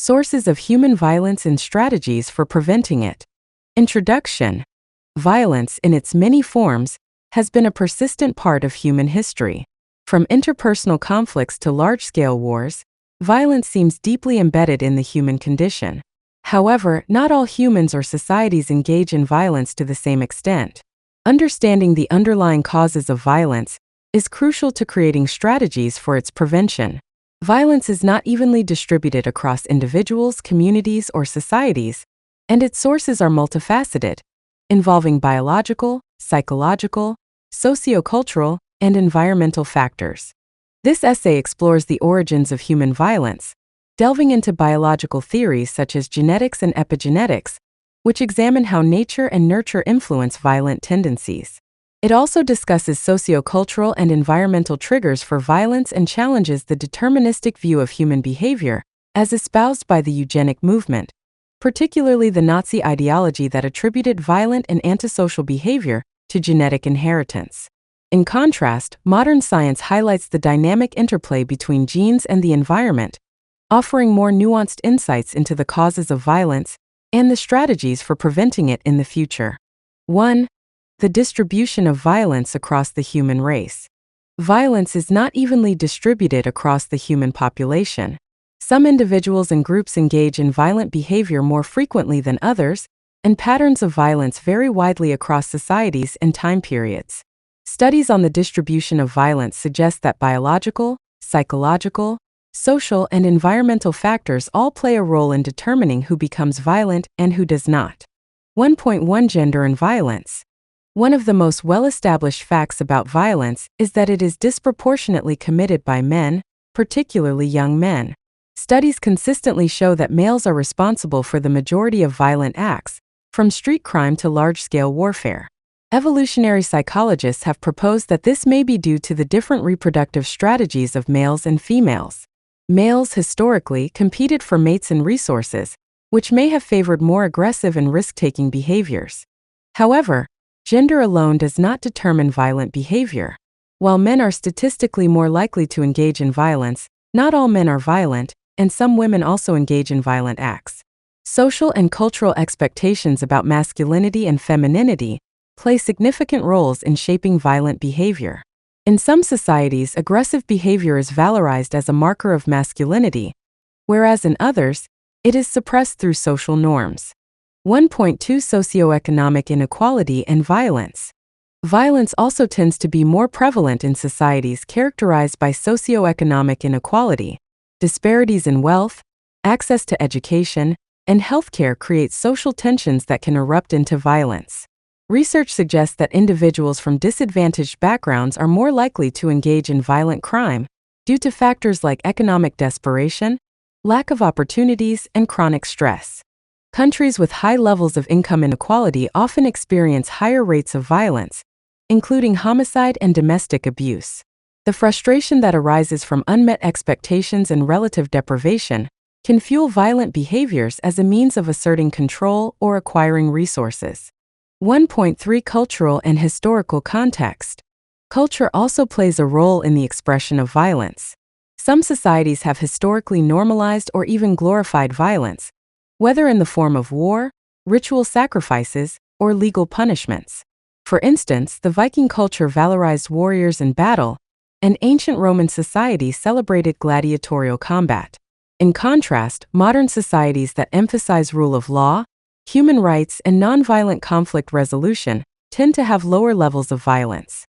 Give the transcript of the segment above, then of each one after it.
Sources of human violence and strategies for preventing it. Introduction. Violence, in its many forms, has been a persistent part of human history. From interpersonal conflicts to large-scale wars, violence seems deeply embedded in the human condition. However, not all humans or societies engage in violence to the same extent. Understanding the underlying causes of violence is crucial to creating strategies for its prevention. Violence is not evenly distributed across individuals, communities, or societies, and its sources are multifaceted, involving biological, psychological, sociocultural, and environmental factors. This essay explores the origins of human violence, delving into biological theories such as genetics and epigenetics, which examine how nature and nurture influence violent tendencies. It also discusses sociocultural and environmental triggers for violence and challenges the deterministic view of human behavior, as espoused by the eugenic movement, particularly the Nazi ideology that attributed violent and antisocial behavior to genetic inheritance. In contrast, modern science highlights the dynamic interplay between genes and the environment, offering more nuanced insights into the causes of violence and the strategies for preventing it in the future. 1. The distribution of violence across the human race. Violence is not evenly distributed across the human population. Some individuals and groups engage in violent behavior more frequently than others, and patterns of violence vary widely across societies and time periods. Studies on the distribution of violence suggest that biological, psychological, social, and environmental factors all play a role in determining who becomes violent and who does not. 1.1 Gender and violence. One of the most well-established facts about violence is that it is disproportionately committed by men, particularly young men. Studies consistently show that males are responsible for the majority of violent acts, from street crime to large-scale warfare. Evolutionary psychologists have proposed that this may be due to the different reproductive strategies of males and females. Males historically competed for mates and resources, which may have favored more aggressive and risk-taking behaviors. However, gender alone does not determine violent behavior. While men are statistically more likely to engage in violence, not all men are violent, and some women also engage in violent acts. Social and cultural expectations about masculinity and femininity play significant roles in shaping violent behavior. In some societies, aggressive behavior is valorized as a marker of masculinity, whereas in others, it is suppressed through social norms. 1.2 Socioeconomic inequality and violence. Violence also tends to be more prevalent in societies characterized by socioeconomic inequality. Disparities in wealth, access to education, and healthcare create social tensions that can erupt into violence. Research suggests that individuals from disadvantaged backgrounds are more likely to engage in violent crime due to factors like economic desperation, lack of opportunities, and chronic stress. Countries with high levels of income inequality often experience higher rates of violence, including homicide and domestic abuse. The frustration that arises from unmet expectations and relative deprivation can fuel violent behaviors as a means of asserting control or acquiring resources. 1.3 Cultural and historical context. Culture also plays a role in the expression of violence. Some societies have historically normalized or even glorified violence, whether in the form of war, ritual sacrifices, or legal punishments. For instance, the Viking culture valorized warriors in battle, and ancient Roman society celebrated gladiatorial combat. In contrast, modern societies that emphasize rule of law, human rights, and nonviolent conflict resolution tend to have lower levels of violence.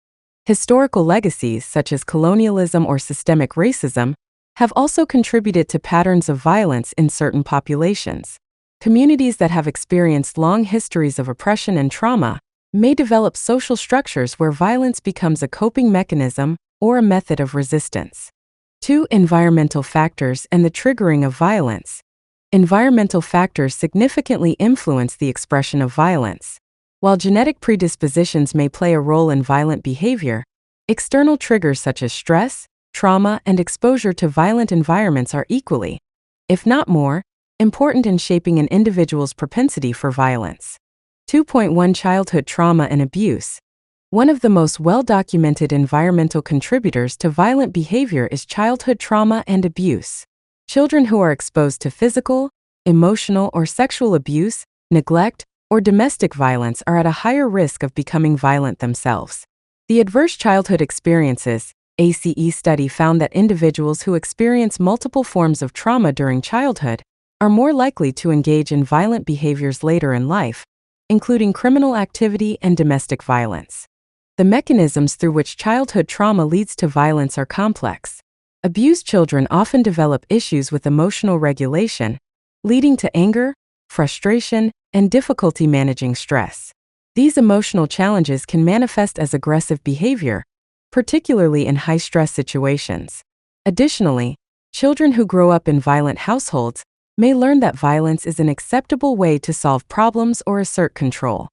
Historical legacies, such as colonialism or systemic racism, have also contributed to patterns of violence in certain populations. Communities that have experienced long histories of oppression and trauma may develop social structures where violence becomes a coping mechanism or a method of resistance. 2. Environmental factors and the triggering of violence. Environmental factors significantly influence the expression of violence. While genetic predispositions may play a role in violent behavior, external triggers such as stress, trauma, and exposure to violent environments are equally, if not more, important in shaping an individual's propensity for violence. 2.1 Childhood trauma and abuse. One of the most well-documented environmental contributors to violent behavior is childhood trauma and abuse. Children who are exposed to physical, emotional, or sexual abuse, neglect, or domestic violence are at a higher risk of becoming violent themselves. The Adverse Childhood Experiences ACE study found that individuals who experience multiple forms of trauma during childhood are more likely to engage in violent behaviors later in life, including criminal activity and domestic violence. The mechanisms through which childhood trauma leads to violence are complex. Abused children often develop issues with emotional regulation, leading to anger, frustration, and difficulty managing stress. These emotional challenges can manifest as aggressive behavior, particularly in high-stress situations. Additionally, children who grow up in violent households may learn that violence is an acceptable way to solve problems or assert control.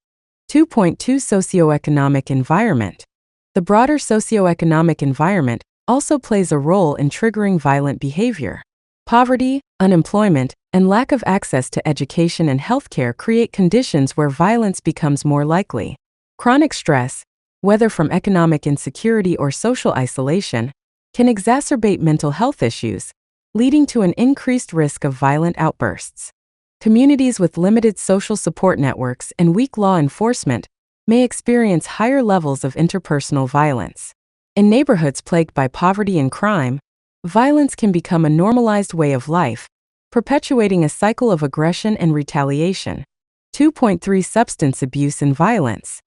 2.2 Socioeconomic environment. The broader socioeconomic environment also plays a role in triggering violent behavior. Poverty, unemployment, and lack of access to education and healthcare create conditions where violence becomes more likely. Chronic stress, whether from economic insecurity or social isolation, can exacerbate mental health issues, leading to an increased risk of violent outbursts. Communities with limited social support networks and weak law enforcement may experience higher levels of interpersonal violence. In neighborhoods plagued by poverty and crime, violence can become a normalized way of life, perpetuating a cycle of aggression and retaliation. 2.3 Substance abuse and violence.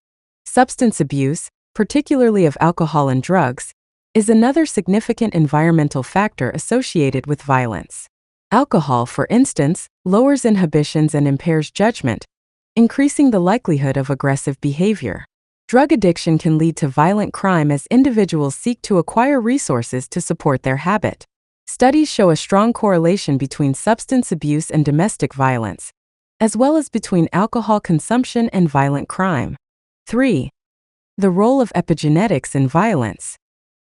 Substance abuse, particularly of alcohol and drugs, is another significant environmental factor associated with violence. Alcohol, for instance, lowers inhibitions and impairs judgment, increasing the likelihood of aggressive behavior. Drug addiction can lead to violent crime as individuals seek to acquire resources to support their habit. Studies show a strong correlation between substance abuse and domestic violence, as well as between alcohol consumption and violent crime. 3. The role of epigenetics in violence.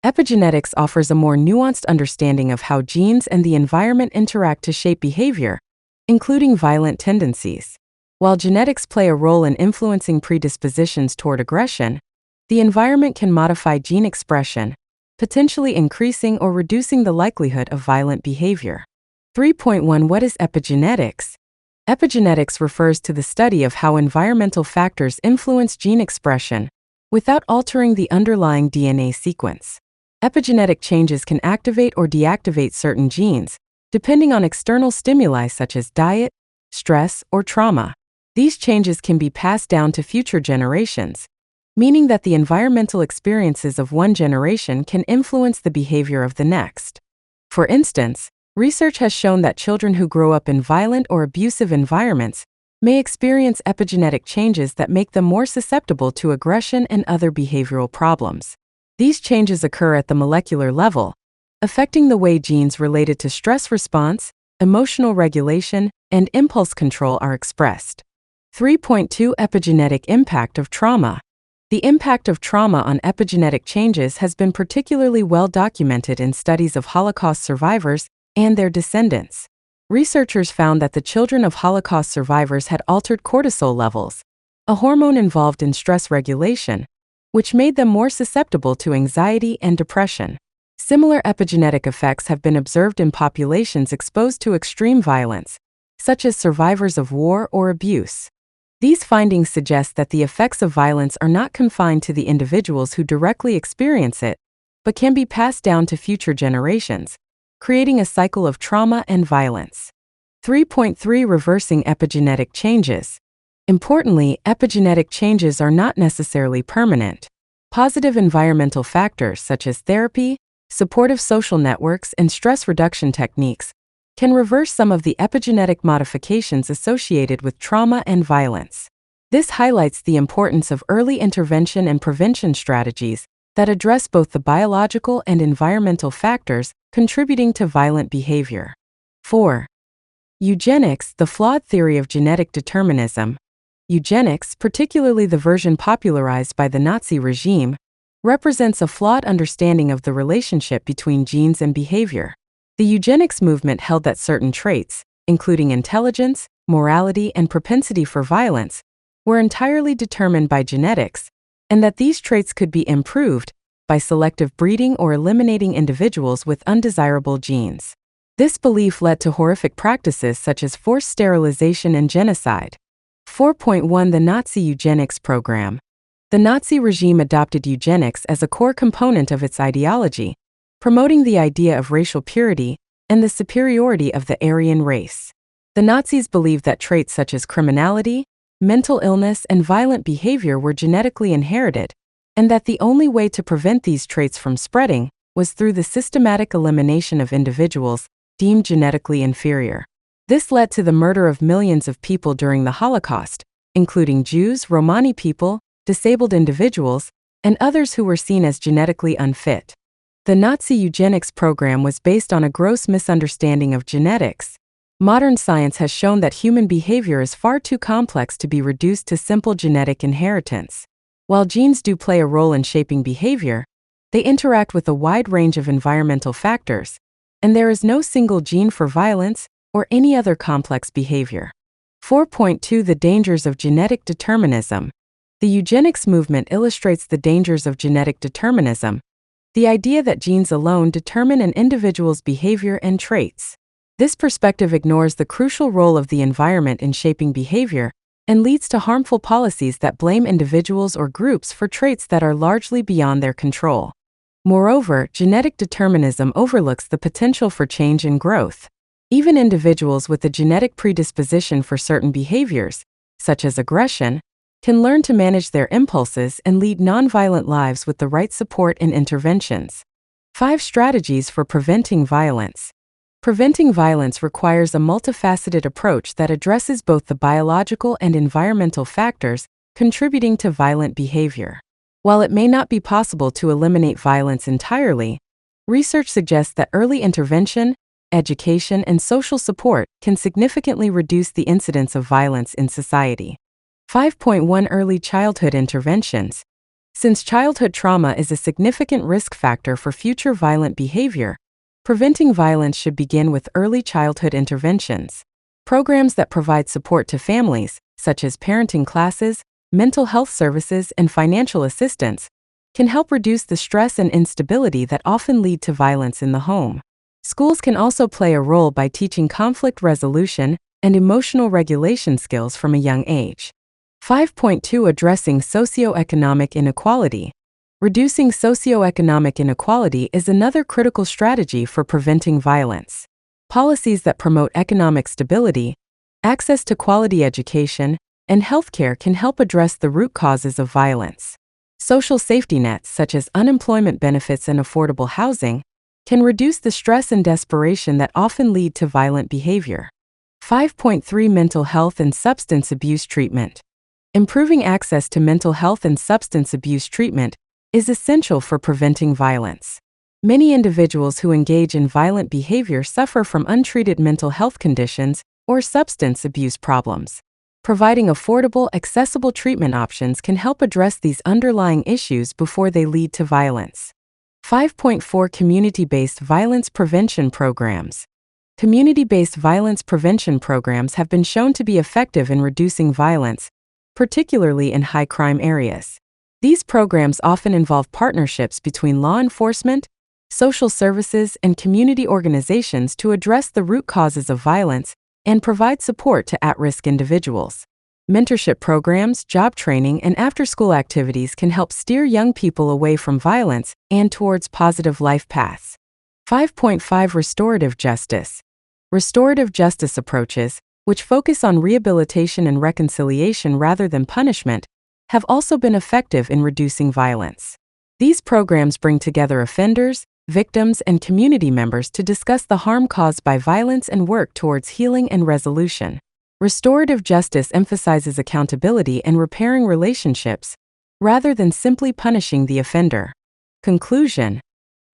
Epigenetics offers a more nuanced understanding of how genes and the environment interact to shape behavior, including violent tendencies. While genetics play a role in influencing predispositions toward aggression, the environment can modify gene expression, potentially increasing or reducing the likelihood of violent behavior. 3.1 What is epigenetics? Epigenetics refers to the study of how environmental factors influence gene expression without altering the underlying DNA sequence. Epigenetic changes can activate or deactivate certain genes, depending on external stimuli such as diet, stress, or trauma. These changes can be passed down to future generations, meaning that the environmental experiences of one generation can influence the behavior of the next. For instance, research has shown that children who grow up in violent or abusive environments may experience epigenetic changes that make them more susceptible to aggression and other behavioral problems. These changes occur at the molecular level, affecting the way genes related to stress response, emotional regulation, and impulse control are expressed. 3.2 Epigenetic impact of trauma. The impact of trauma on epigenetic changes has been particularly well documented in studies of Holocaust survivors and their descendants. Researchers found that the children of Holocaust survivors had altered cortisol levels, a hormone involved in stress regulation, which made them more susceptible to anxiety and depression. Similar epigenetic effects have been observed in populations exposed to extreme violence, such as survivors of war or abuse. These findings suggest that the effects of violence are not confined to the individuals who directly experience it, but can be passed down to future generations, creating a cycle of trauma and violence. 3.3 Reversing epigenetic changes. Importantly, epigenetic changes are not necessarily permanent. Positive environmental factors such as therapy, supportive social networks, and stress reduction techniques can reverse some of the epigenetic modifications associated with trauma and violence. This highlights the importance of early intervention and prevention strategies that address both the biological and environmental factors contributing to violent behavior. 4. Eugenics, the flawed theory of genetic determinism. Eugenics, particularly the version popularized by the Nazi regime, represents a flawed understanding of the relationship between genes and behavior. The eugenics movement held that certain traits, including intelligence, morality, and propensity for violence, were entirely determined by genetics, and that these traits could be improved by selective breeding or eliminating individuals with undesirable genes. This belief led to horrific practices such as forced sterilization and genocide. 4.1 The Nazi Eugenics Program. The Nazi regime adopted eugenics as a core component of its ideology, promoting the idea of racial purity and the superiority of the Aryan race. The Nazis believed that traits such as criminality, mental illness, and violent behavior were genetically inherited, and that the only way to prevent these traits from spreading was through the systematic elimination of individuals deemed genetically inferior. This led to the murder of millions of people during the Holocaust, including Jews, Romani people, disabled individuals, and others who were seen as genetically unfit. The Nazi eugenics program was based on a gross misunderstanding of genetics. Modern science has shown that human behavior is far too complex to be reduced to simple genetic inheritance. While genes do play a role in shaping behavior, they interact with a wide range of environmental factors, and there is no single gene for violence or any other complex behavior. 4.2 The Dangers of Genetic Determinism. The eugenics movement illustrates the dangers of genetic determinism, the idea that genes alone determine an individual's behavior and traits. This perspective ignores the crucial role of the environment in shaping behavior and leads to harmful policies that blame individuals or groups for traits that are largely beyond their control. Moreover, genetic determinism overlooks the potential for change and growth. Even individuals with a genetic predisposition for certain behaviors, such as aggression, can learn to manage their impulses and lead nonviolent lives with the right support and interventions. 5 Strategies for Preventing Violence. Preventing violence requires a multifaceted approach that addresses both the biological and environmental factors contributing to violent behavior. While it may not be possible to eliminate violence entirely, research suggests that early intervention, education, and social support can significantly reduce the incidence of violence in society. 5.1 Early Childhood Interventions. Since childhood trauma is a significant risk factor for future violent behavior, preventing violence should begin with early childhood interventions. Programs that provide support to families, such as parenting classes, mental health services, and financial assistance, can help reduce the stress and instability that often lead to violence in the home. Schools can also play a role by teaching conflict resolution and emotional regulation skills from a young age. 5.2 Addressing Socioeconomic Inequality. Reducing socioeconomic inequality is another critical strategy for preventing violence. Policies that promote economic stability, access to quality education, and healthcare can help address the root causes of violence. Social safety nets such as unemployment benefits and affordable housing can reduce the stress and desperation that often lead to violent behavior. 5.3 Mental health and substance abuse treatment. Improving access to mental health and substance abuse treatment is essential for preventing violence. Many individuals who engage in violent behavior suffer from untreated mental health conditions or substance abuse problems. Providing affordable, accessible treatment options can help address these underlying issues before they lead to violence. 5.4 Community-based violence prevention programs. Community-based violence prevention programs have been shown to be effective in reducing violence, particularly in high-crime areas. These programs often involve partnerships between law enforcement, social services, and community organizations to address the root causes of violence and provide support to at-risk individuals. Mentorship programs, job training, and after-school activities can help steer young people away from violence and towards positive life paths. 5.5 Restorative justice. Restorative justice approaches, which focus on rehabilitation and reconciliation rather than punishment, have also been effective in reducing violence. These programs bring together offenders, victims, and community members to discuss the harm caused by violence and work towards healing and resolution. Restorative justice emphasizes accountability and repairing relationships, rather than simply punishing the offender. Conclusion: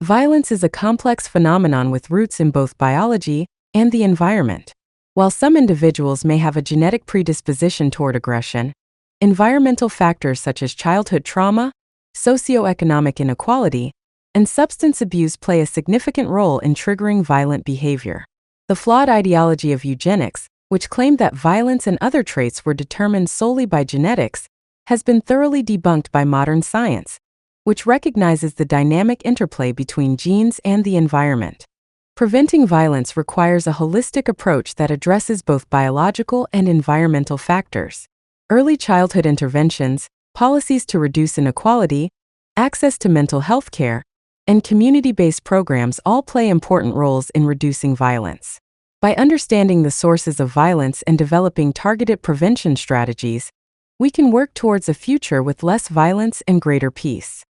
violence is a complex phenomenon with roots in both biology and the environment. While some individuals may have a genetic predisposition toward aggression, environmental factors such as childhood trauma, socioeconomic inequality, and substance abuse play a significant role in triggering violent behavior. The flawed ideology of eugenics, which claimed that violence and other traits were determined solely by genetics, has been thoroughly debunked by modern science, which recognizes the dynamic interplay between genes and the environment. Preventing violence requires a holistic approach that addresses both biological and environmental factors. Early childhood interventions, policies to reduce inequality, access to mental health care, and community-based programs all play important roles in reducing violence. By understanding the sources of violence and developing targeted prevention strategies, we can work towards a future with less violence and greater peace.